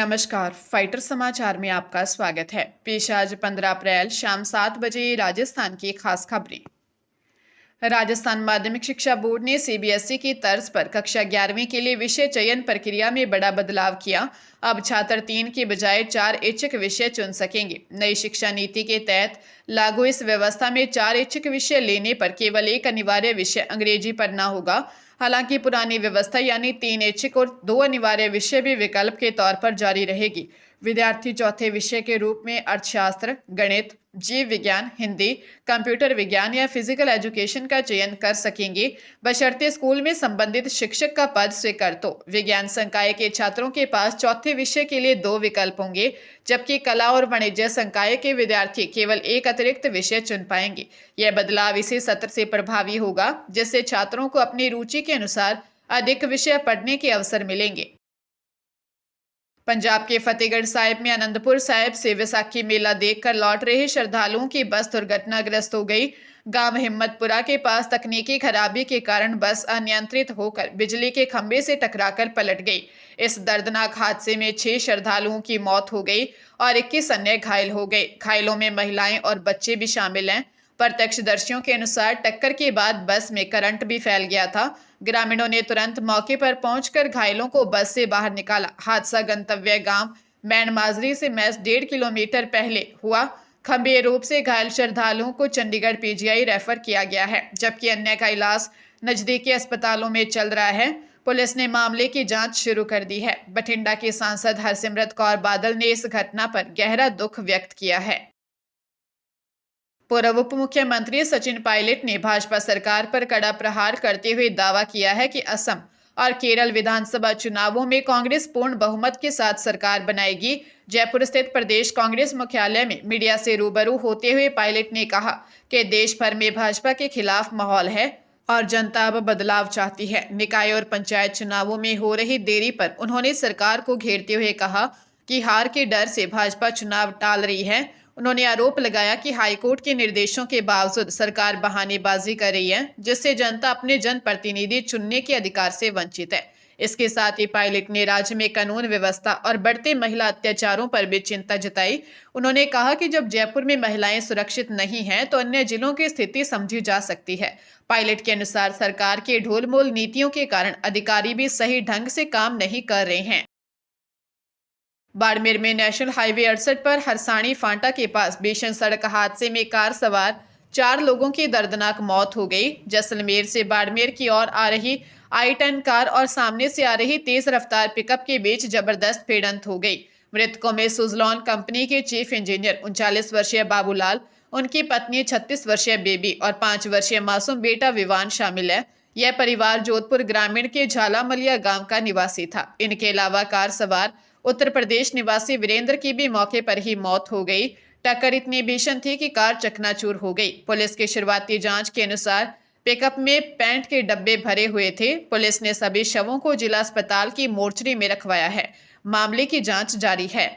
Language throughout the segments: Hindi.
नमस्कार, फाइटर समाचार में आपका स्वागत है। पेश आज 15 अप्रैल शाम 7 बजे राजस्थान की खास खबरें। राजस्थान माध्यमिक शिक्षा बोर्ड ने सीबीएसई की तर्ज पर कक्षा 11वीं के लिए विषय चयन प्रक्रिया में बड़ा बदलाव किया। अब छात्र 3 के बजाय 4 ऐच्छिक विषय चुन सकेंगे। नई शिक्षा नीति के तहत लागू इस व्यवस्था में 4 ऐच्छिक विषय लेने पर केवल एक अनिवार्य विषय अंग्रेजी पढ़ना होगा। हालांकि पुरानी व्यवस्था यानी 3 ऐच्छिक और 2 अनिवार्य विषय भी विकल्प के तौर पर जारी रहेगी। विद्यार्थी चौथे विषय के रूप में अर्थशास्त्र, गणित, जीव विज्ञान, हिंदी, कंप्यूटर विज्ञान या फिजिकल एजुकेशन का चयन कर सकेंगे, बशर्ते स्कूल में संबंधित शिक्षक का पद स्वीकृत हो। विज्ञान संकाय के छात्रों के पास चौथे विषय के लिए 2 विकल्प होंगे, जबकि कला और वाणिज्य संकाय के विद्यार्थी केवल एक अतिरिक्त विषय चुन पाएंगे। यह बदलाव इसी सत्र से प्रभावी होगा, जिससे छात्रों को अपनी रुचि के अनुसार अधिक विषय पढ़ने के अवसर मिलेंगे। पंजाब के फतेहगढ़ साहिब में आनंदपुर साहिब से विसाखी मेला देखकर लौट रहे श्रद्धालुओं की बस दुर्घटनाग्रस्त हो गई। गांव हिम्मतपुरा के पास तकनीकी खराबी के कारण बस अनियंत्रित होकर बिजली के खंभे से टकराकर पलट गई। इस दर्दनाक हादसे में 6 श्रद्धालुओं की मौत हो गई और 21 अन्य घायल हो गए। घायलों में महिलाएं और बच्चे भी शामिल हैं। प्रत्यक्षदर्शियों के अनुसार टक्कर के बाद बस में करंट भी फैल गया था। ग्रामीणों ने तुरंत मौके पर पहुंचकर घायलों को बस से बाहर निकाला। हादसा गंतव्य गांव मैन माजरी से महज 1.5 किलोमीटर पहले हुआ। गंभीर रूप से घायल श्रद्धालुओं को चंडीगढ़ पीजीआई रेफर किया गया है, जबकि अन्य का इलाज नजदीकी अस्पतालों में चल रहा है। पुलिस ने मामले की जांच शुरू कर दी है। बठिंडा की सांसद हरसिमरत कौर बादल ने इस घटना पर गहरा दुख व्यक्त किया है। पूर्व उप मुख्यमंत्री सचिन पायलट ने भाजपा सरकार पर कड़ा प्रहार करते हुए दावा किया है कि असम और केरल विधानसभा चुनावों में कांग्रेस पूर्ण बहुमत के साथ सरकार बनाएगी। जयपुर स्थित प्रदेश कांग्रेस मुख्यालय में मीडिया से रूबरू होते हुए पायलट ने कहा कि देश भर में भाजपा के खिलाफ माहौल है और जनता अब बदलाव चाहती है। निकाय और पंचायत चुनावों में हो रही देरी पर उन्होंने सरकार को घेरते हुए कहा कि हार के डर से भाजपा चुनाव टाल रही है। उन्होंने आरोप लगाया कि हाईकोर्ट के निर्देशों के बावजूद सरकार बहानेबाजी कर रही है, जिससे जनता अपने जनप्रतिनिधि चुनने के अधिकार से वंचित है। इसके साथ ही पायलट ने राज्य में कानून व्यवस्था और बढ़ते महिला अत्याचारों पर भी चिंता जताई। उन्होंने कहा कि जब जयपुर में महिलाएं सुरक्षित नहीं हैं, तो अन्य जिलों की स्थिति समझी जा सकती है। पायलट के अनुसार सरकार के ढोलमोल नीतियों के कारण अधिकारी भी सही ढंग से काम नहीं कर रहे हैं। बाड़मेर में नेशनल हाईवे 68 पर हरसाणी फांटा के पास भीषण सड़क हादसे में कार सवार 4 लोगों की दर्दनाक मौत हो गई। जैसलमेर से बाड़मेर की ओर आ रही i10 कार और सामने से आ रही तेज रफ्तार पिकअप के बीच जबरदस्त भिड़ंत हो गई। मृतकों में सुजलॉन कंपनी के चीफ इंजीनियर 39 वर्षीय बाबूलाल, उनकी पत्नी 36 वर्षीय बेबी और 5 वर्षीय मासूम बेटा विवान शामिल है। यह परिवार जोधपुर ग्रामीण के झालामलिया गांव का निवासी था। इनके अलावा कार सवार उत्तर प्रदेश निवासी वीरेंद्र की भी मौके पर ही मौत हो गई। टक्कर इतनी भीषण थी कि कार चकनाचूर हो गई। पुलिस की शुरुआती जांच के अनुसार पिकअप में पेंट के डब्बे भरे हुए थे। पुलिस ने सभी शवों को जिला अस्पताल की मोर्चरी में रखवाया है। मामले की जांच जारी है।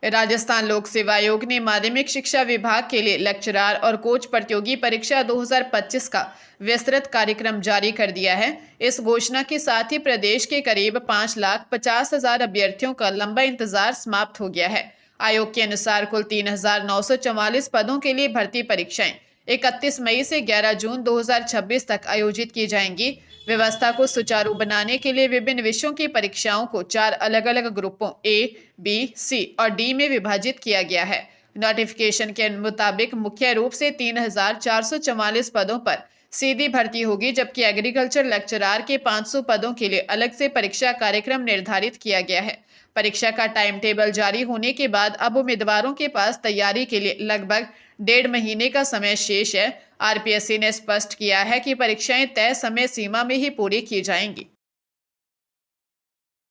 राजस्थान लोक सेवा आयोग ने माध्यमिक शिक्षा विभाग के लिए लेक्चरार और कोच प्रतियोगी परीक्षा 2025 का विस्तृत कार्यक्रम जारी कर दिया है। इस घोषणा के साथ ही प्रदेश के करीब 5,50,000 अभ्यर्थियों का लंबा इंतजार समाप्त हो गया है। आयोग के अनुसार कुल 3,944 पदों के लिए भर्ती परीक्षाएं 31 मई से 11 जून 2026 तक आयोजित की जाएंगी। व्यवस्था को सुचारू बनाने के लिए विभिन्न विषयों की परीक्षाओं को 4 अलग-अलग ग्रुपों A, B, C और D में विभाजित किया गया है। नोटिफिकेशन के मुताबिक मुख्य रूप से 3,444 पदों पर सीधी भर्ती होगी, जबकि एग्रीकल्चर लेक्चरार के 500 पदों के लिए अलग से परीक्षा कार्यक्रम निर्धारित किया गया है। परीक्षा का टाइम टेबल जारी होने के बाद अब उम्मीदवारों के पास तैयारी के लिए लगभग 1.5 महीने का समय शेष है। आरपीएससी ने स्पष्ट किया है कि परीक्षाएं तय समय सीमा में ही पूरी की जाएंगी।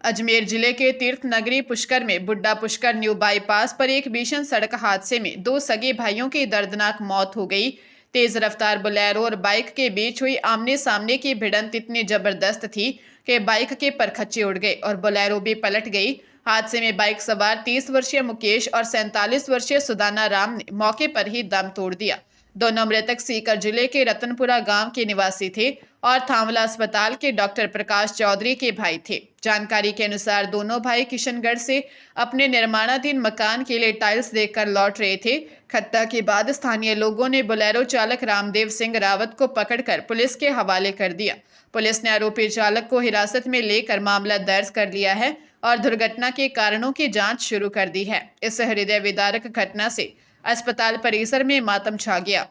अजमेर जिले के तीर्थ नगरी पुष्कर में बुड्ढा पुष्कर न्यू बाईपास पर एक भीषण सड़क हादसे में 2 सगे भाइयों की दर्दनाक मौत हो गई। तेज रफ्तार बोलेरो और बाइक के बीच हुई आमने सामने की भिड़ंत इतनी जबरदस्त थी कि बाइक के परखच्चे उड़ गए और बोलेरो भी पलट गई। हादसे में बाइक सवार 30 वर्षीय मुकेश और 47 वर्षीय सुदाना राम ने मौके पर ही दम तोड़ दिया। दोनों मृतक सीकर जिले के रतनपुरा गांव के निवासी थे और थांवला अस्पताल के डॉक्टर प्रकाश चौधरी के भाई थे। जानकारी के अनुसार दोनों भाई किशनगढ़ से अपने निर्माणाधीन मकान के लिए टाइल्स देखकर लौट रहे थे। घटना के बाद स्थानीय लोगों ने बोलेरो चालक रामदेव सिंह रावत को पकड़कर पुलिस के हवाले कर दिया। पुलिस ने आरोपी चालक को हिरासत में लेकर मामला दर्ज कर लिया है और दुर्घटना के कारणों की जांच शुरू कर दी है। इस हृदय विदारक घटना से अस्पताल परिसर में मातम छा गया।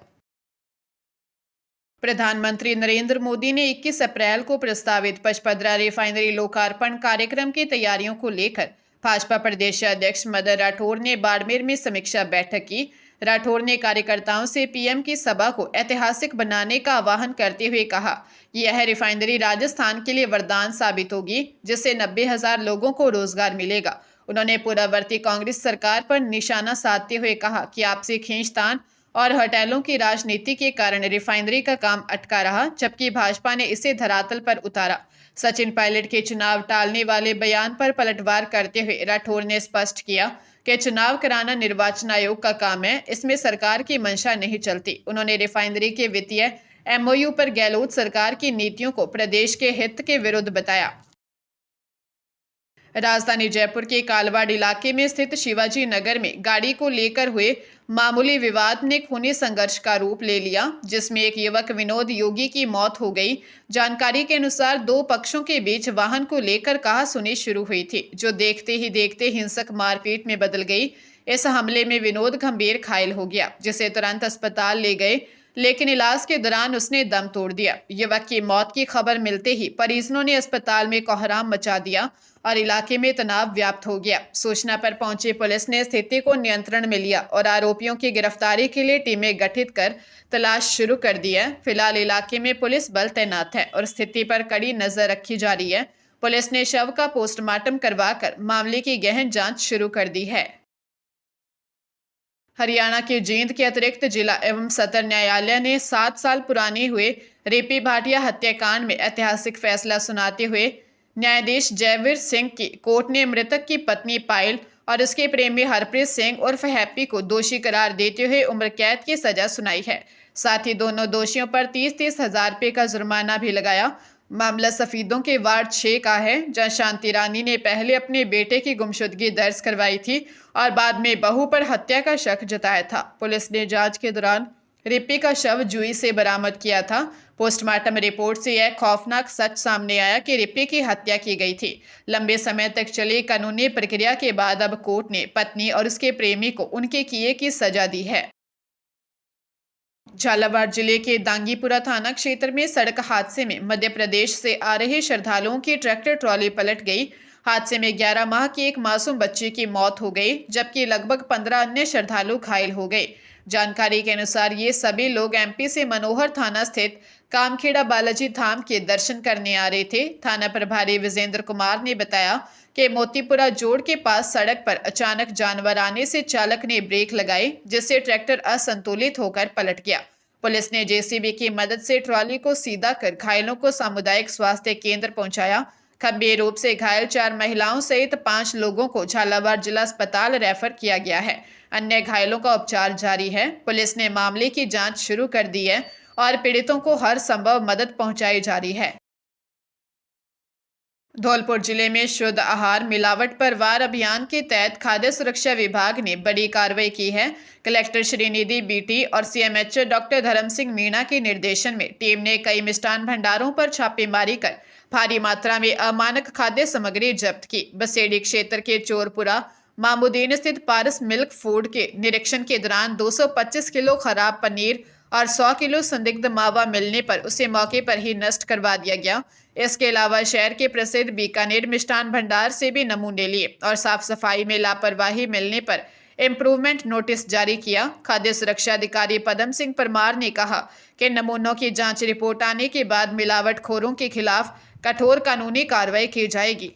प्रधानमंत्री नरेंद्र मोदी ने 21 अप्रैल को प्रस्तावित पचपदरा रिफाइनरी लोकार्पण कार्यक्रम की तैयारियों को लेकर भाजपा प्रदेश अध्यक्ष मदन राठौर ने बाड़मेर में समीक्षा बैठक की। राठौर ने कार्यकर्ताओं से पीएम की सभा को ऐतिहासिक बनाने का आह्वान करते हुए कहा, यह रिफाइनरी राजस्थान के लिए वरदान साबित होगी, जिससे 90,000 लोगों को रोजगार मिलेगा। उन्होंने पूर्ववर्ती कांग्रेस सरकार पर निशाना साधते हुए कहा कि आपसी खींचतान और हड़तालों की राजनीति के कारण रिफाइनरी का काम अटका रहा, जबकि भाजपा ने इसे धरातल पर उतारा। सचिन पायलट के चुनाव टालने वाले बयान पर पलटवार करते हुए राठौर ने स्पष्ट किया कि चुनाव कराना निर्वाचन आयोग का काम है, इसमें सरकार की मंशा नहीं चलती। उन्होंने रिफाइनरी के वित्तीय एमओयू पर गहलोत सरकार की नीतियों को प्रदेश के हित के विरुद्ध बताया। राजधानी जयपुर के कालवाड़ इलाके में स्थित शिवाजी नगर में गाड़ी को लेकर हुए मामूली विवाद ने खूनी संघर्ष का रूप ले लिया, जिसमें एक युवक विनोद योगी की मौत हो गई। जानकारी के अनुसार दो पक्षों के बीच वाहन को लेकर कहासुनी शुरू हुई थी, जो देखते ही देखते हिंसक मारपीट में बदल गई। इस हमले में विनोद गंभीर घायल हो गया, जिसे तुरंत अस्पताल ले गए, लेकिन इलाज के दौरान उसने दम तोड़ दिया। युवक की मौत की खबर मिलते ही परिजनों ने अस्पताल में कोहराम मचा दिया और इलाके में तनाव व्याप्त हो गया। सूचना पर पहुंची पुलिस ने स्थिति को नियंत्रण में लिया और आरोपियों की गिरफ्तारी के लिए टीमें गठित कर तलाश शुरू कर दी है। फिलहाल इलाके में पुलिस बल तैनात है और स्थिति पर कड़ी नजर रखी जा रही है। पुलिस ने शव का पोस्टमार्टम करवाकर मामले की गहन जांच शुरू कर दी है। हरियाणा के जींद के अतिरिक्त जिला एवं सत्र न्यायालय ने 7 साल पुराने हुए रेपी भाटिया हत्याकांड में ऐतिहासिक फैसला सुनाते हुए न्यायाधीश जयवीर सिंह की कोर्ट ने मृतक की पत्नी पायल और उसके प्रेमी हरप्रीत सिंह उर्फ हैप्पी को दोषी करार देते हुए उम्र कैद की सजा सुनाई है। साथ ही दोनों दोषियों पर 30-30 हजार रुपये का जुर्माना भी लगाया। मामला सफीदों के वार्ड 6 का है, जहां शांति रानी ने पहले अपने बेटे की गुमशुदगी दर्ज करवाई थी और बाद में बहू पर हत्या का शक जताया था। पुलिस ने जांच के दौरान रिपी का शव जुई से बरामद किया था। पोस्टमार्टम रिपोर्ट से यह खौफनाक सच सामने आया कि रिपी की हत्या की गई थी। लंबे समय तक चली कानूनी प्रक्रिया के बाद अब कोर्ट ने पत्नी और उसके प्रेमी को उनके किए की सजा दी है। झालावाड़ जिले के दांगीपुरा थाना क्षेत्र में सड़क हादसे में मध्य प्रदेश से आ रहे श्रद्धालुओं की ट्रैक्टर ट्रॉली पलट गई। हादसे में 11 माह की एक मासूम बच्ची की मौत हो गई, जबकि लगभग 15 अन्य श्रद्धालु घायल हो गए। जानकारी के अनुसार ये सभी लोग एमपी से मनोहर थाना स्थित कामखेड़ा बालाजी धाम के दर्शन करने आ रहे थे। थाना प्रभारी विजेंद्र कुमार ने बताया कि मोतीपुरा जोड़ के पास सड़क पर अचानक जानवर आने से चालक ने ब्रेक लगाई, जिससे ट्रैक्टर असंतुलित होकर पलट गया। पुलिस ने जेसीबी की मदद से ट्रॉली को सीधा कर घायलों को सामुदायिक स्वास्थ्य केंद्र पहुंचाया। गंभीर रूप से घायल 4 महिलाओं सहित 5 लोगों को झालावाड़ जिला अस्पताल रेफर किया गया है। अन्य घायलों का उपचार जारी है। पुलिस ने मामले की जांच शुरू कर दी है और पीड़ितों को हर संभव मदद पहुंचाई जा रही है। धौलपुर जिले में शुद्ध आहार मिलावट पर वार अभियान के तहत खाद्य सुरक्षा विभाग ने बड़ी कार्रवाई की है। कलेक्टर श्रीनिधि बीटी और सीएमएचओ डॉक्टर धर्म सिंह मीणा के निर्देशन में टीम ने कई मिष्ठान भंडारों पर छापेमारी कर भारी मात्रा में अमानक खाद्य सामग्री जब्त की। बसेड़ी क्षेत्र के चोरपुरा मामूदीन स्थित पारस मिल्क फूड के निरीक्षण के दौरान 225 किलो खराब पनीर और 100 किलो संदिग्ध मावा मिलने पर उसे मौके पर ही नष्ट करवा दिया गया। इसके अलावा शहर के प्रसिद्ध बीकानेर मिष्ठान भंडार से भी नमूने लिए और साफ सफाई में लापरवाही मिलने पर इम्प्रूवमेंट नोटिस जारी किया। खाद्य सुरक्षा अधिकारी पदम सिंह परमार ने कहा कि नमूनों की जांच रिपोर्ट आने के बाद मिलावटखोरों के खिलाफ कठोर कानूनी कार्रवाई की जाएगी।